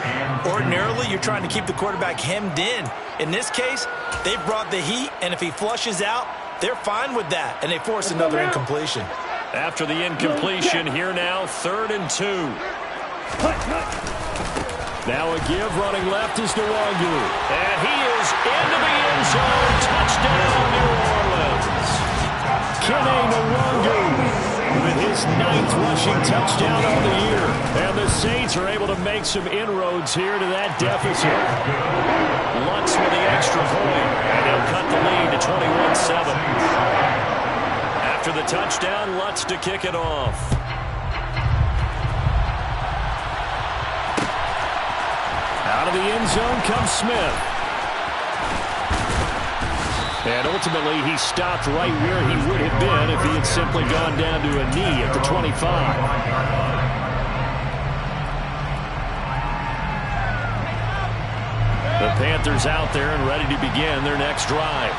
Ordinarily, you're trying to keep the quarterback hemmed in. In this case, they've brought the heat, and if he flushes out, they're fine with that, and they force another incompletion. After the incompletion, here now, 3rd and 2. Now a give, running left is Nwangu. And he is into the end zone. Touchdown, New Orleans. Kene Nwangu with his 9th rushing touchdown of the year. And the Saints are able to make some inroads here to that deficit. Lutz with the extra point, and they'll cut the lead to 21-7. After the touchdown, Lutz to kick it off. Out of the end zone comes Smith. And ultimately, he stopped right where he would have been if he had simply gone down to a knee at the 25. The Panthers out there and ready to begin their next drive.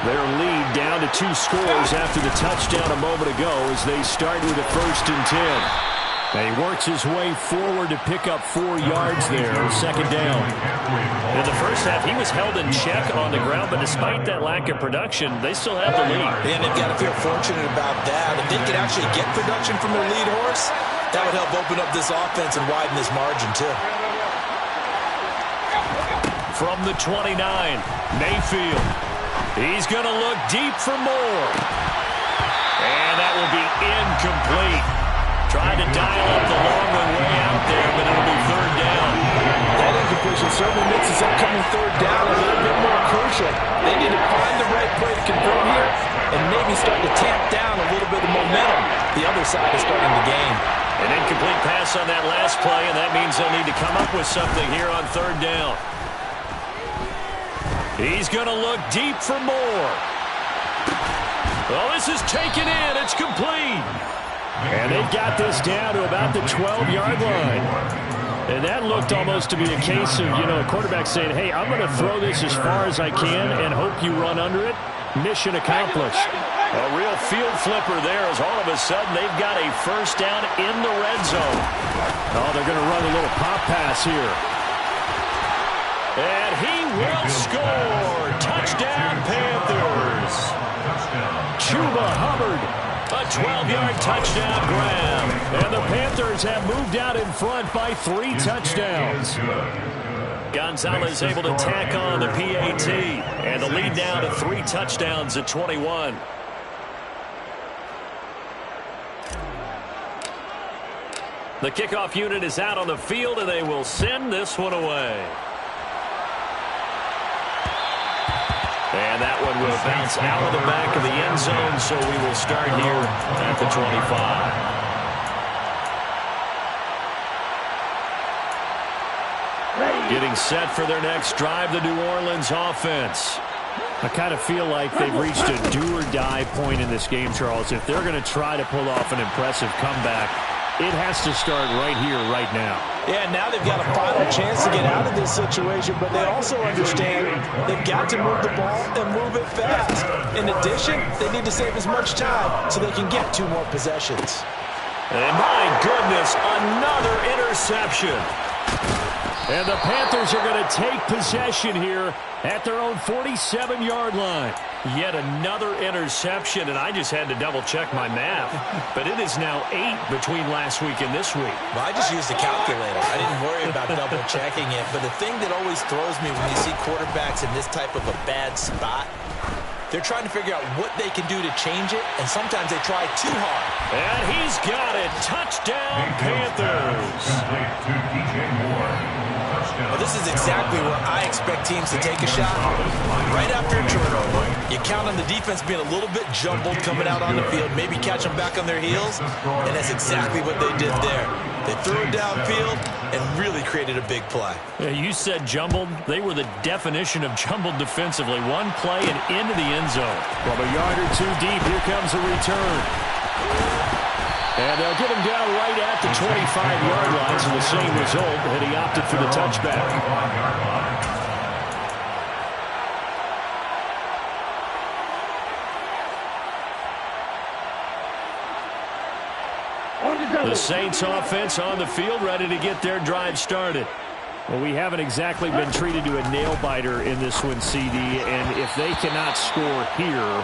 Their lead down to 2 scores after the touchdown a moment ago as they start with a 1st and 10. And he works his way forward to pick up 4 yards there, 2nd down. In the first half, he was held in check on the ground, but despite that lack of production, they still have the lead. And they've got to feel fortunate about that. If they could actually get production from their lead horse, that would help open up this offense and widen this margin, too. From the 29, Mayfield. He's going to look deep for more. And that will be incomplete. Tried to dial up the long one way out there, but it'll be 3rd down. That incompletion certainly makes this upcoming 3rd down a little bit more crucial. They need to find the right play to convert here and maybe start to tamp down a little bit of momentum. The other side is starting to gain. An incomplete pass on that last play, and that means they'll need to come up with something here on 3rd down. He's going to look deep for more. Well, this is taken in. It's complete. And they've got this down to about the 12-yard line. And that looked almost to be a case of, a quarterback saying, hey, I'm going to throw this as far as I can and hope you run under it. Mission accomplished. A real field flipper there as all of a sudden they've got a 1st down in the red zone. Oh, they're going to run a little pop pass here. And he will score. Touchdown, Panthers. Chuba Hubbard. A 12-yard touchdown grab. And the Panthers have moved out in front by 3 touchdowns. Gonzalez able to tack on the PAT. And the lead now to 3 touchdowns at 21. The kickoff unit is out on the field, and they will send this one away. And that one will bounce out of the back of the end zone, so we will start here at the 25. Getting set for their next drive, the New Orleans offense. I kind of feel like they've reached a do-or-die point in this game, Charles. If they're going to try to pull off an impressive comeback, It has to start right here, right now. Yeah, now they've got a final chance to get out of this situation, but they also understand they've got to move the ball and move it fast. In addition, they need to save as much time so they can get 2 more possessions. And my goodness, another interception. And the Panthers are going to take possession here at their own 47-yard line. Yet another interception, and I just had to double-check my math. But it is now 8 between last week and this week. Well, I just used a calculator. I didn't worry about double-checking it. But the thing that always throws me when you see quarterbacks in this type of a bad spot, they're trying to figure out what they can do to change it, and sometimes they try too hard. And he's got it. Touchdown, Panthers. Well, this is exactly where I expect teams to take a shot. Right after a turnover, you count on the defense being a little bit jumbled coming out on the field, maybe catch them back on their heels, and that's exactly what they did there. They threw it downfield and really created a big play. Yeah, you said jumbled. They were the definition of jumbled defensively. One play and into the end zone. From a yard or 2 deep, here comes a return. And they'll get him down right at the 25-yard line, so the same result, and he opted for the touchback. The Saints offense on the field, ready to get their drive started. Well, we haven't exactly been treated to a nail-biter in this one, CD, and if they cannot score here,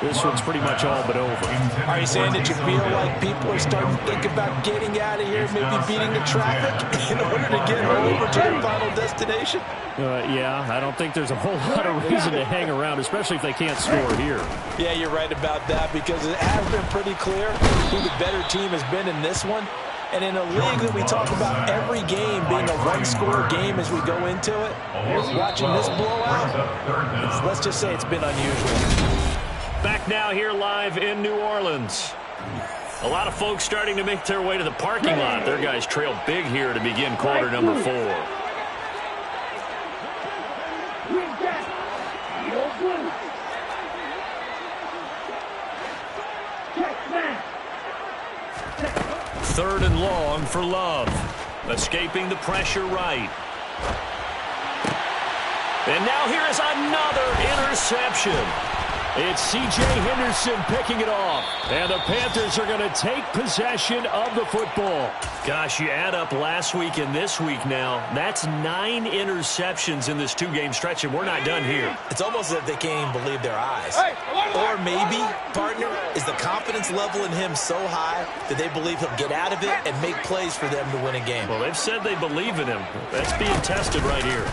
this one's pretty much all but over. Are you saying that you feel like people are starting to think about getting out of here, maybe beating the traffic in order to get over to their final destination? Yeah, I don't think there's a whole lot of reason to hang around, especially if they can't score here. Yeah, you're right about that, because it has been pretty clear who the better team has been in this one. And in a league that we talk about every game being a one-score game as we go into it, watching this blowout, let's just say it's been unusual. Back now here live in New Orleans. A lot of folks starting to make their way to the parking lot. Their guys trail big here to begin quarter number 4. Third and long for Love. Escaping the pressure right. And now here is another interception. It's C.J. Henderson picking it off. And the Panthers are going to take possession of the football. Gosh, you add up last week and this week now. That's 9 interceptions in this 2-game stretch, and we're not done here. It's almost as if they can't even believe their eyes. Or maybe, partner, is the confidence level in him so high that they believe he'll get out of it and make plays for them to win a game. Well, they've said they believe in him. That's being tested right here.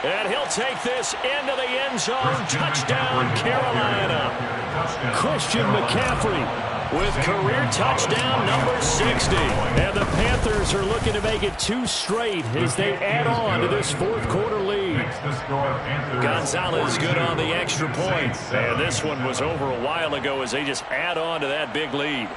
And he'll take this into the end zone. Touchdown, Carolina. Christian McCaffrey with career touchdown number 60. And the Panthers are looking to make it 2 straight as they add on to this 4th quarter lead. Gonzalez good on the extra point. And this one was over a while ago as they just add on to that big lead.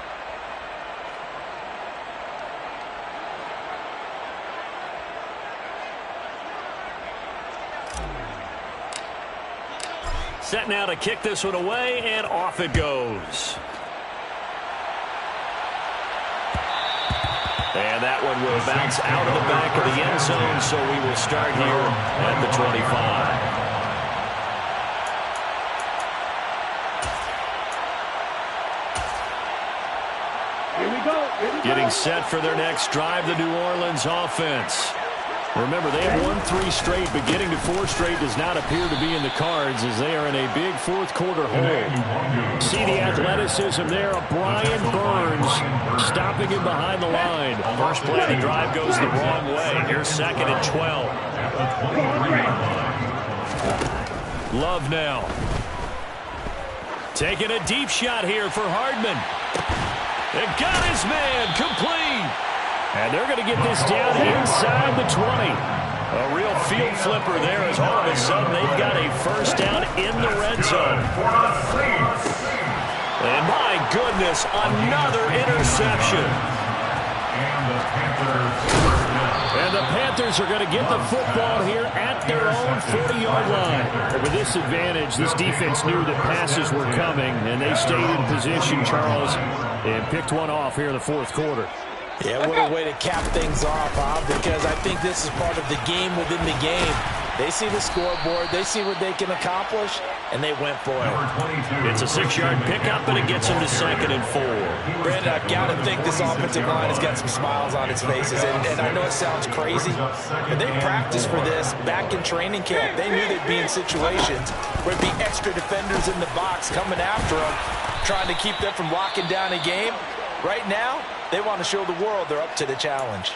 Set now to kick this one away, and off it goes. And that one will bounce out of the back of the end zone, so we will start here at the 25. Getting set for their next drive, the New Orleans offense. Remember, they have won 3 straight, but getting to 4 straight does not appear to be in the cards as they are in a big 4th quarter hole. See the athleticism there of Brian Burns stopping him behind the line. First play of the drive goes the wrong way. Here's 2nd and 12. Love now. Taking a deep shot here for Hardman. It got his man complete. And they're going to get this down inside the 20. A real field flipper there as all of a sudden they've got a first down in the red zone. And my goodness, another interception. And the Panthers Panthers are going to get the football here at their own 40-yard line. And with this advantage, this defense knew that passes were coming, and they stayed in position, Charles, and picked one off here in the fourth quarter. Yeah, what a way to cap things off, huh? Because I think this is part of the game within the game. They see the scoreboard, they see what they can accomplish, and they went for it. It's a 6-yard pickup, and it gets them to 2nd and 4. Brandon, I've got to think this offensive line has got some smiles on its faces, and I know it sounds crazy, but they practiced for this back in training camp. They knew they'd be in situations where there'd be extra defenders in the box coming after them, trying to keep them from locking down a game. Right now, they want to show the world they're up to the challenge.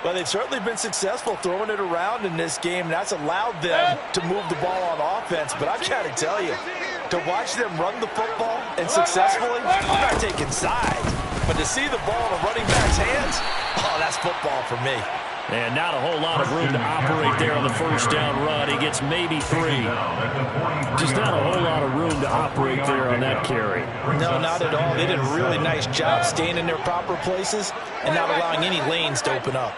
Well, they've certainly been successful throwing it around in this game. That's allowed them to move the ball on offense. But I've got to tell you, to watch them run the football and successfully, I'm not taking sides. But to see the ball in a running back's hands, oh, that's football for me. And not a whole lot of room to operate there on the first down run. He gets maybe 3. Just not a whole lot of room to operate there on that carry. No, not at all. They did a really nice job staying in their proper places and not allowing any lanes to open up.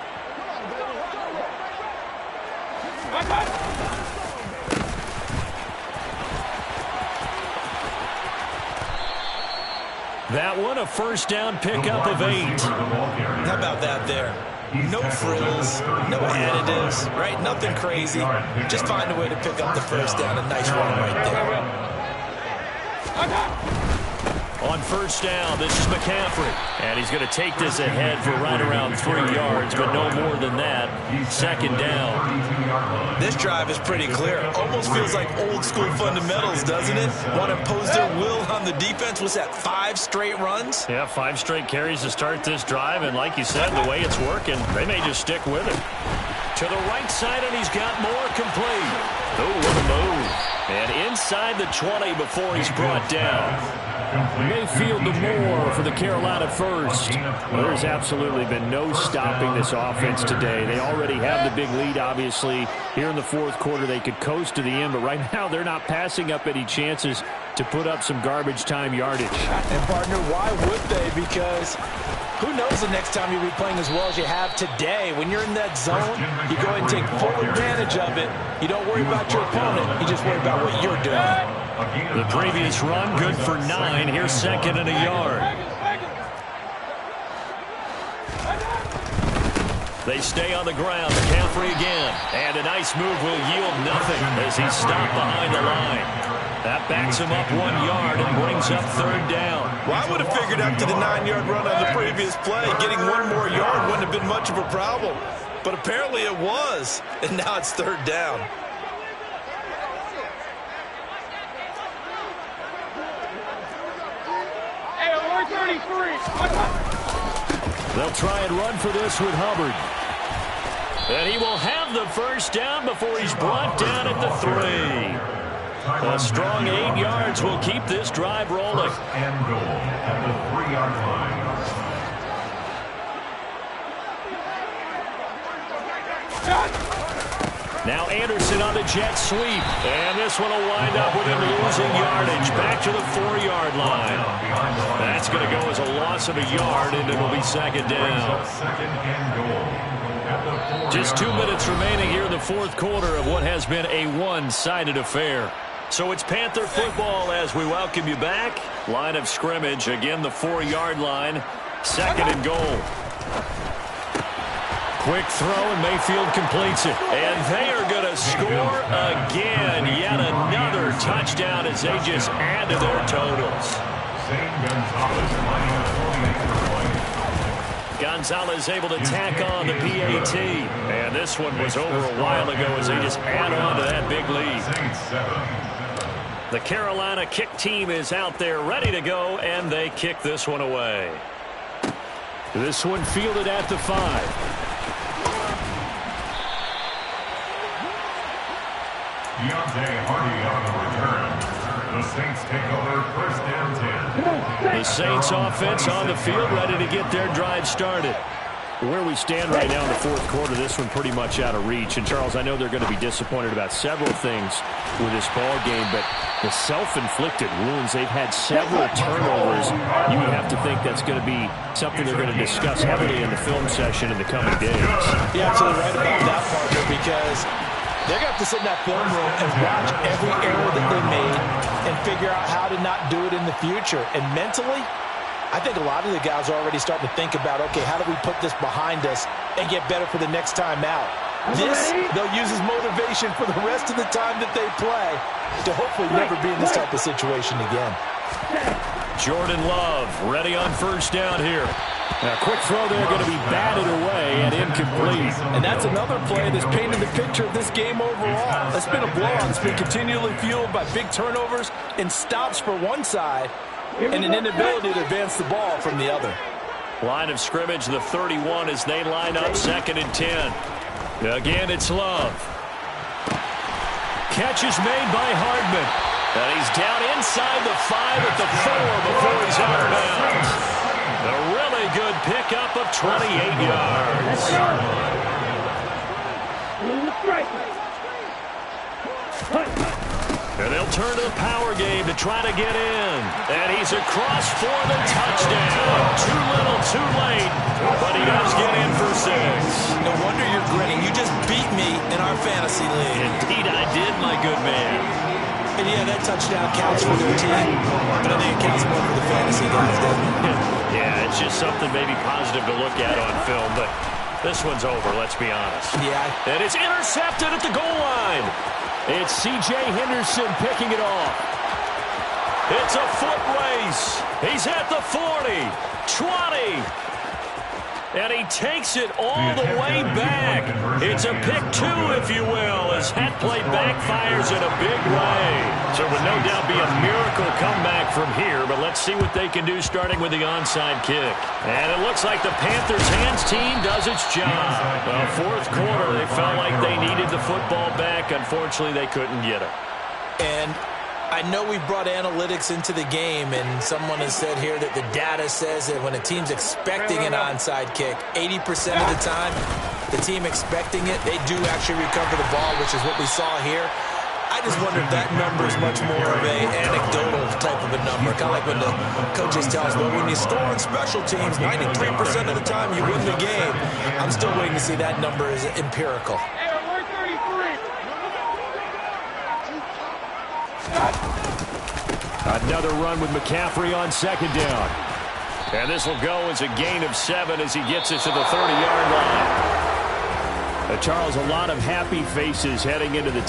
That one, a first down pickup of 8. How about that there? No frills, no additives, right? Nothing crazy. Just find a way to pick up the first down. A nice run right there. On first down, this is McCaffrey. And he's going to take this ahead for right around 3 yards, but no more than that. 2nd down. This drive is pretty clear. Almost feels like old school fundamentals, doesn't it? Want to impose their will on the defense. Was that 5 straight runs? Yeah, 5 straight carries to start this drive. And like you said, the way it's working, they may just stick with it. To the right side, and he's got more complete. Oh, what a move. And inside the 20 before he's brought down. Mayfield the more for the Carolina first. Well, there's absolutely been no stopping this offense today. They already have the big lead, obviously. Here in the fourth quarter, they could coast to the end, but right now they're not passing up any chances to put up some garbage time yardage. And, partner, why would they? Because who knows the next time you'll be playing as well as you have today. When you're in that zone, you go ahead and take full advantage of it. You don't worry about your opponent. You just worry about what you're doing. The previous run, good for 9. Here's 2nd and a yard. They stay on the ground. McCaffrey again. And a nice move will yield nothing as he's stopped behind the line. That backs him up 1 yard and brings up 3rd down. Well, I would have figured after the 9-yard run on the previous play, getting 1 more yard wouldn't have been much of a problem. But apparently it was. And now it's 3rd down. They'll try and run for this with Hubbard. And he will have the first down before he's brought down at the 3. A strong 8 yards will keep this drive rolling. And goal at the 3-yard line. Now Anderson on the jet sweep. And this one will wind up with him losing yardage. Back to the 4-yard line. That's going to go as a loss of a yard, and it'll be 2nd down. Just 2 minutes remaining here in the fourth quarter of what has been a one-sided affair. So it's Panther football as we welcome you back. Line of scrimmage, again the 4-yard line. 2nd and goal. Quick throw, and Mayfield completes it. And they are going to score again. Yet another touchdown as they just add to their totals. Gonzalez able to tack on the PAT. And this one was over a while ago as they just add on to that big lead. The Carolina kick team is out there ready to go, and they kick this one away. This one fielded at the 5. Deontay Hardy on the return. The Saints take over 1st and 10. The Saints offense on the field ready to get their drive started. Where we stand right now in the fourth quarter, this one pretty much out of reach. And, Charles, I know they're going to be disappointed about several things with this ball game, but the self-inflicted wounds, they've had several turnovers. You would have to think that's going to be something they're going to discuss heavily in the film session in the coming days. You're absolutely right about that, partner, because they're going to have to sit in that film room and watch every error that they made and figure out how to not do it in the future. And mentally, I think a lot of the guys are already starting to think about, okay, how do we put this behind us and get better for the next time out? This, they'll use as motivation for the rest of the time that they play to hopefully never be in this type of situation again. Jordan Love ready on first down here. Now, quick throw there, going to be batted away and incomplete. And that's another play that's painted the picture of this game overall. It's been a blowout. It's been continually fueled by big turnovers and stops for one side and an inability to advance the ball from the other. Line of scrimmage, the 31, as they line up 2nd and 10. Again, it's Love. Catch is made by Hardman. And he's down inside the 5 at the 4 before he's out of bounds. A really good pickup of 28 yards. And they'll turn to the power game to try to get in. And he's across for the touchdown. Too little, too late. But he does get in for 6. No wonder you're grinning. You just beat me in our fantasy league. Indeed I did, my good man. And yeah, that touchdown counts for their team. But I think it counts more for the fantasy guys, doesn't it? Yeah, it's just something maybe positive to look at on film. But this one's over, let's be honest. Yeah. And it's intercepted at the goal line. It's C.J. Henderson picking it off. It's a foot race. He's at the 40, 20. And he takes it all the way back. It's a pick 2, if you will, as that play backfires in a big way. So it would no doubt be a miracle comeback from here, but let's see what they can do starting with the onside kick. And it looks like the Panthers' hands team does its job. Well, fourth quarter, they felt like they needed the football back. Unfortunately, they couldn't get it. And I know we brought analytics into the game, and someone has said here that the data says that when a team's expecting an onside kick, 80% of the time, the team expecting it, they do actually recover the ball, which is what we saw here. I just wonder if that number is much more of an anecdotal type of a number, kind of like when the coaches tell us, well, when you score on special teams, 93% of the time you win the game. I'm still waiting to see that number is empirical. Another run with McCaffrey on 2nd down. And this will go as a gain of 7 as he gets it to the 30-yard line. Charles, a lot of happy faces heading into the